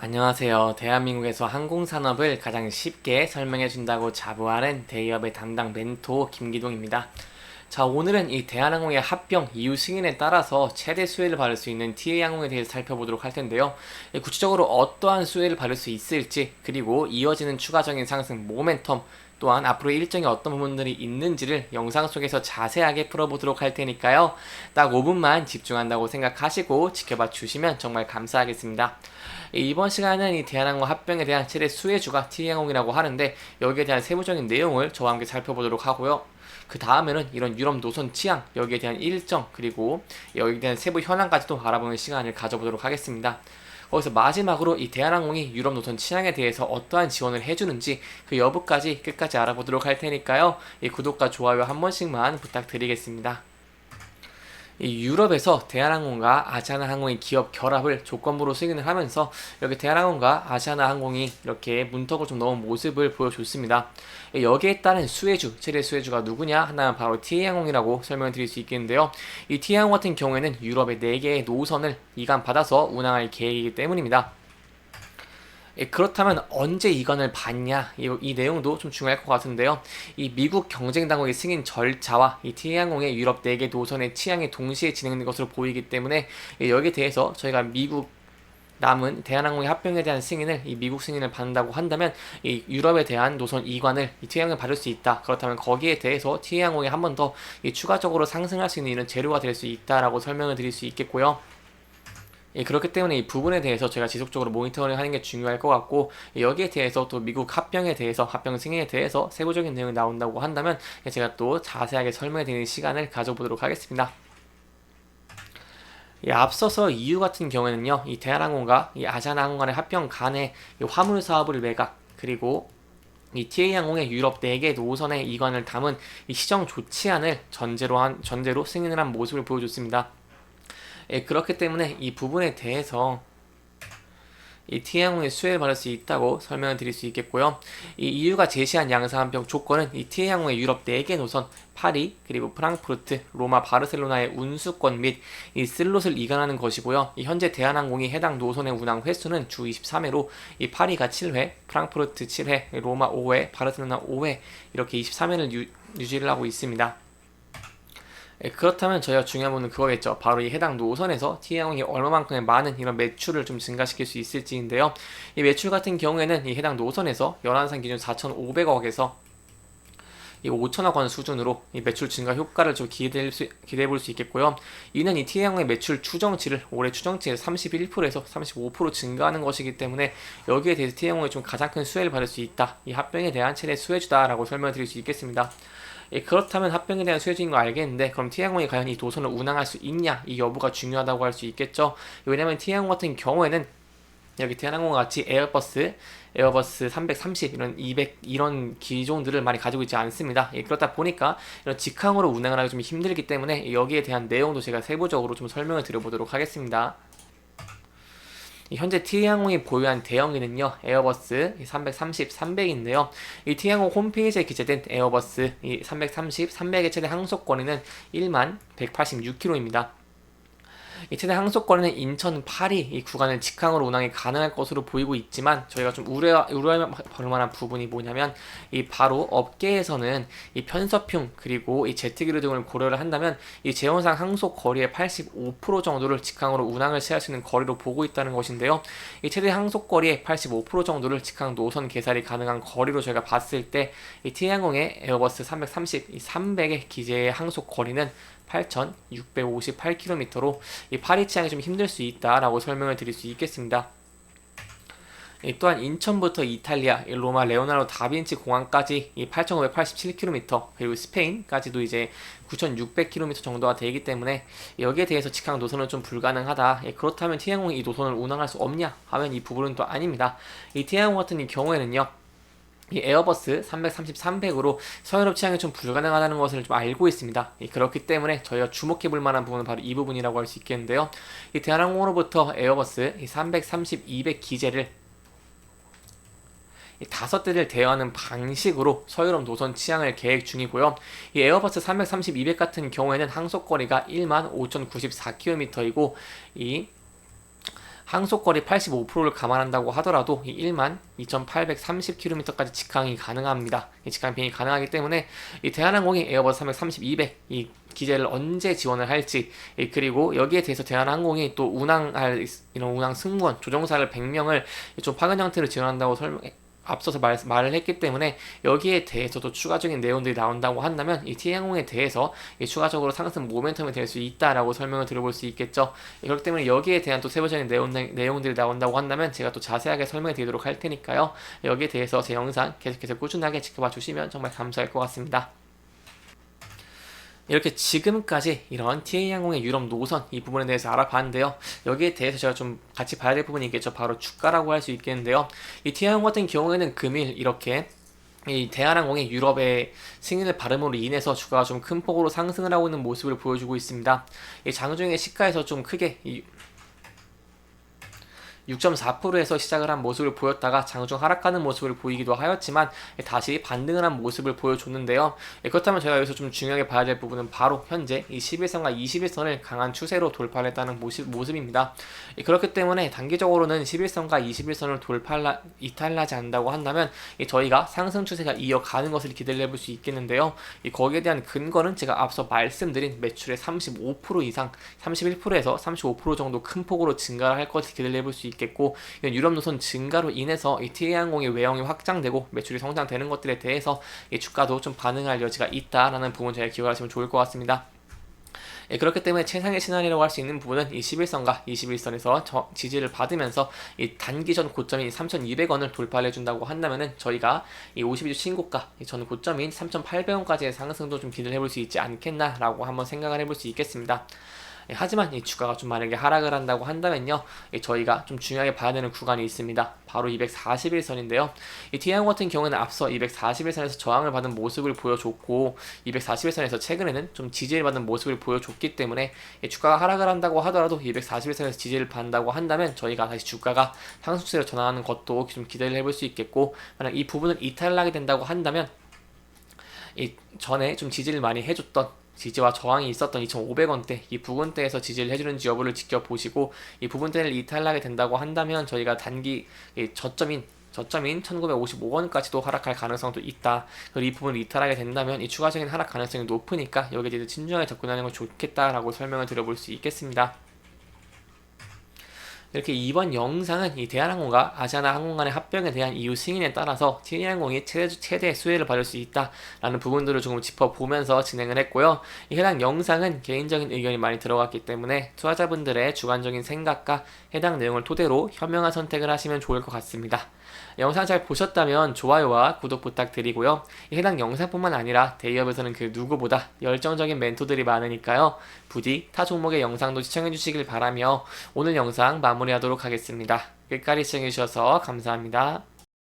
안녕하세요. 대한민국에서 항공산업을 가장 쉽게 설명해준다고 자부하는 대기업의 담당 멘토 김기동입니다. 자, 오늘은 이 대한항공의 합병 이후 승인에 따라서 최대 수혜를 받을 수 있는 TA항공에 대해서 살펴보도록 할 텐데요. 구체적으로 어떠한 수혜를 받을 수 있을지, 그리고 이어지는 추가적인 상승 모멘텀, 또한 앞으로 일정에 어떤 부분들이 있는지를 영상 속에서 자세하게 풀어보도록 할 테니까요. 딱 5분만 집중한다고 생각하시고 지켜봐 주시면 정말 감사하겠습니다. 이번 시간은 이 대한항공 합병에 대한 최대 수혜주가 T항공이라고 하는데, 여기에 대한 세부적인 내용을 저와 함께 살펴보도록 하고요. 그 다음에는 이런 유럽 노선 취향, 여기에 대한 일정, 그리고 여기에 대한 세부 현황까지도 알아보는 시간을 가져보도록 하겠습니다. 거기서 마지막으로 이 대한항공이 유럽 노선 취향에 대해서 어떠한 지원을 해주는지 그 여부까지 끝까지 알아보도록 할 테니까요. 이 구독과 좋아요 한 번씩만 부탁드리겠습니다. 이 유럽에서 대한항공과 아시아나항공의 기업 결합을 조건부로 승인을 하면서 여기 대한항공과 아시아나항공이 이렇게 문턱을 좀 넣은 모습을 보여줬습니다. 여기에 따른 수혜주, 최대 수혜주가 누구냐 하나는 바로 TA항공이라고 설명을 드릴 수 있겠는데요. 이 TA항공 같은 경우에는 유럽의 4개의 노선을 이관받아서 운항할 계획이기 때문입니다. 그렇다면 언제 이관을 받냐, 이 내용도 좀 중요할 것 같은데요. 이 미국 경쟁당국의 승인 절차와 이 T항공의 유럽 4개 노선의 취향이 동시에 진행된 것으로 보이기 때문에 여기에 대해서 저희가 미국 남은 대한항공의 합병에 대한 승인을, 이 미국 승인을 받는다고 한다면 이 유럽에 대한 노선 이관을 이 T항공에 받을 수 있다. 그렇다면 거기에 대해서 T항공이 한 번 더 추가적으로 상승할 수 있는 이런 재료가 될 수 있다라고 설명을 드릴 수 있겠고요. 그렇기 때문에 이 부분에 대해서 제가 지속적으로 모니터링 하는 게 중요할 것 같고, 여기에 대해서 또 미국 합병에 대해서, 합병 승인에 대해서 세부적인 내용이 나온다고 한다면 제가 또 자세하게 설명해 드리는 시간을 가져보도록 하겠습니다. 앞서서 EU 같은 경우에는요, 이 대한항공과 이 아시아나항공 간의 합병 간의 화물 사업을 매각, 그리고 이 TA항공의 유럽 4개 노선의 이관을 담은 이 시정 조치안을 전제로 승인을 한 모습을 보여줬습니다. 그렇기 때문에 이 부분에 대해서 이 T항공의 수혜를 받을 수 있다고 설명을 드릴 수 있겠고요. 이 EU가 제시한 양사합병 조건은 이 T항공의 유럽 4개 노선 파리, 그리고 프랑크푸르트, 로마, 바르셀로나의 운수권 및 이 슬롯을 이관하는 것이고요. 이 현재 대한항공이 해당 노선의 운항 횟수는 주 23회로 이 파리가 7회, 프랑크푸르트 7회, 로마 5회, 바르셀로나 5회 이렇게 23회를 유지를 하고 있습니다. 그렇다면 저희가 중요한 부분은 그거겠죠. 바로 이 해당 노선에서 T항공이 얼마만큼의 많은 이런 매출을 좀 증가시킬 수 있을지인데요. 이 매출 같은 경우에는 이 해당 노선에서 연한산 기준 4,500억에서 이 5천억 원 수준으로 이 매출 증가 효과를 좀 기대해 볼 수 있겠고요. 이는 이 T항공의 매출 추정치를 올해 추정치에 31%에서 35% 증가하는 것이기 때문에 여기에 대해서 T항공이 좀 가장 큰 수혜를 받을 수 있다. 이 합병에 대한 최대 수혜주다라고 설명드릴 수 있겠습니다. 그렇다면 합병에 대한 수혜주인 거 알겠는데, 그럼 T항공이 과연 이 노선을 운항할 수 있냐, 이 여부가 중요하다고 할 수 있겠죠. 왜냐면 T항공 같은 경우에는 여기 대한항공 같이 에어버스 330 이런 200 이런 기종들을 많이 가지고 있지 않습니다. 그렇다 보니까 이런 직항으로 운항을 하기 좀 힘들기 때문에 여기에 대한 내용도 제가 세부적으로 좀 설명을 드려보도록 하겠습니다. 현재 T항공이 보유한 대형기는요, 에어버스 330, 300인데요. 이 T항공 홈페이지에 기재된 에어버스 330, 300의 최대 항속 거리는 1만 186km입니다. 이 최대 항속 거리는 인천, 파리 이 구간을 직항으로 운항이 가능할 것으로 보이고 있지만, 저희가 좀 우려할 만한 부분이 뭐냐면, 이 바로 업계에서는 이 편서풍 그리고 이 제트기류 등을 고려를 한다면 이 제원상 항속 거리의 85% 정도를 직항으로 운항을 취할 수 있는 거리로 보고 있다는 것인데요. 이 최대 항속 거리의 85% 정도를 직항 노선 개설이 가능한 거리로 저희가 봤을 때 이 T항공의 에어버스 330, 이 300의 기재의 항속 거리는 8,658km로 이 파리 취항이 좀 힘들 수 있다라고 설명을 드릴 수 있겠습니다. 또한 인천부터 이탈리아 로마 레오나르도 다빈치 공항까지 8,587km, 그리고 스페인까지도 이제 9,600km 정도가 되기 때문에 여기에 대해서 직항 노선은 좀 불가능하다. 그렇다면 T항공이 이 노선을 운항할 수 없냐 하면 이 부분은 또 아닙니다. 이 T항공 같은 경우에는요, 이 에어버스 330, 300으로 서유럽 취항이 좀 불가능하다는 것을 좀 알고 있습니다. 그렇기 때문에 저희가 주목해 볼 만한 부분은 바로 이 부분이라고 할 수 있겠는데요. 이 대한항공으로부터 에어버스 330, 200 기재를 5대를 대여하는 방식으로 서유럽 노선 취항을 계획 중이고요. 이 에어버스 330, 200 같은 경우에는 항속거리가 15,094km이고 이 항속거리 85%를 감안한다고 하더라도 이 12,830km까지 직항이 가능합니다. 이 직항 비행이 가능하기 때문에 이 대한항공이 에어버스 330, 200 이 기제를 언제 지원을 할지, 그리고 여기에 대해서 대한항공이 또 운항할 이런 운항 승무원, 조종사를 100명을 좀 파견 형태로 지원한다고 앞서서 말을 했기 때문에 여기에 대해서도 추가적인 내용들이 나온다고 한다면 이 T항공에 대해서 추가적으로 상승 모멘텀이 될 수 있다라고 설명을 들어볼 수 있겠죠. 그렇기 때문에 여기에 대한 또 세부적인 내용들이 나온다고 한다면 제가 또 자세하게 설명해 드리도록 할 테니까요. 여기에 대해서 제 영상 계속해서 꾸준하게 지켜봐 주시면 정말 감사할 것 같습니다. 이렇게 지금까지 이런 TA항공의 유럽 노선 이 부분에 대해서 알아봤는데요. 여기에 대해서 제가 좀 같이 봐야 될 부분이 있겠죠. 바로 주가라고 할 수 있겠는데요. 이 TA항공 같은 경우에는 금일 이렇게 이 대한항공이 유럽의 승인을 발음으로 인해서 주가가 좀 큰 폭으로 상승을 하고 있는 모습을 보여주고 있습니다. 이 장중의 시가에서 좀 크게 6.4%에서 시작을 한 모습을 보였다가 장중 하락하는 모습을 보이기도 하였지만 다시 반등을 한 모습을 보여줬는데요. 그렇다면 제가 여기서 좀 중요하게 봐야 될 부분은 바로 현재 이 11선과 21선을 강한 추세로 돌파를 했다는 모습입니다. 그렇기 때문에 단기적으로는 11선과 21선을 이탈하지 않는다고 한다면 저희가 상승 추세가 이어가는 것을 기대를 해볼 수 있겠는데요. 거기에 대한 근거는 제가 앞서 말씀드린 매출의 35% 이상, 31%에서 35% 정도 큰 폭으로 증가를 할 것을 기대를 해볼 수 있겠고, 이런 유럽 노선 증가로 인해서 이 TA항공의 외형이 확장되고 매출이 성장되는 것들에 대해서 이 주가도 좀 반응할 여지가 있다라는 부분 제가 기억하시면 좋을 것 같습니다. 그렇기 때문에 최상의 시나리오라고 할 수 있는 부분은 이 11선과 21선에서 지지를 받으면서 이 단기전 고점인 3,200원을 돌파를 해준다고 한다면은 저희가 이 52주 신고가 전 고점인 3,800원까지의 상승도 좀 기대를 해볼 수 있지 않겠나라고 한번 생각을 해볼 수 있겠습니다. 하지만 이 주가가 좀 만약에 하락을 한다고 한다면요, 저희가 좀 중요하게 봐야 되는 구간이 있습니다. 바로 241선인데요. 이 T항공 같은 경우는 앞서 241선에서 저항을 받은 모습을 보여줬고 241선에서 최근에는 좀 지지를 받은 모습을 보여줬기 때문에 주가가 하락을 한다고 하더라도 241선에서 지지를 받는다고 한다면 저희가 다시 주가가 상승 추세로 전환하는 것도 좀 기대를 해볼 수 있겠고, 만약 이 부분을 이탈을 하게 된다고 한다면 이 전에 좀 지지를 많이 해줬던 지지와 저항이 있었던 2,500원대 이 부분대에서 지지를 해주는지 여부를 지켜보시고, 이 부분대를 이탈하게 된다고 한다면 저희가 단기 저점인 1955원까지도 하락할 가능성도 있다. 그리고 이 부분을 이탈하게 된다면 이 추가적인 하락 가능성이 높으니까 여기에 대해서 신중하게 접근하는 건 좋겠다라고 설명을 드려볼 수 있겠습니다. 이렇게 이번 영상은 이 대한항공과 아시아나항공 간의 합병에 대한 이후 승인에 따라서 TA항공이 최대 수혜를 받을 수 있다라는 부분들을 조금 짚어보면서 진행을 했고요. 이 해당 영상은 개인적인 의견이 많이 들어갔기 때문에 투자자분들의 주관적인 생각과 해당 내용을 토대로 현명한 선택을 하시면 좋을 것 같습니다. 영상 잘 보셨다면 좋아요와 구독 부탁드리고요. 해당 영상뿐만 아니라 대기업에서는 그 누구보다 열정적인 멘토들이 많으니까요. 부디 타 종목의 영상도 시청해주시길 바라며 오늘 영상 마무리하도록 하겠습니다. 끝까지 시청해주셔서 감사합니다.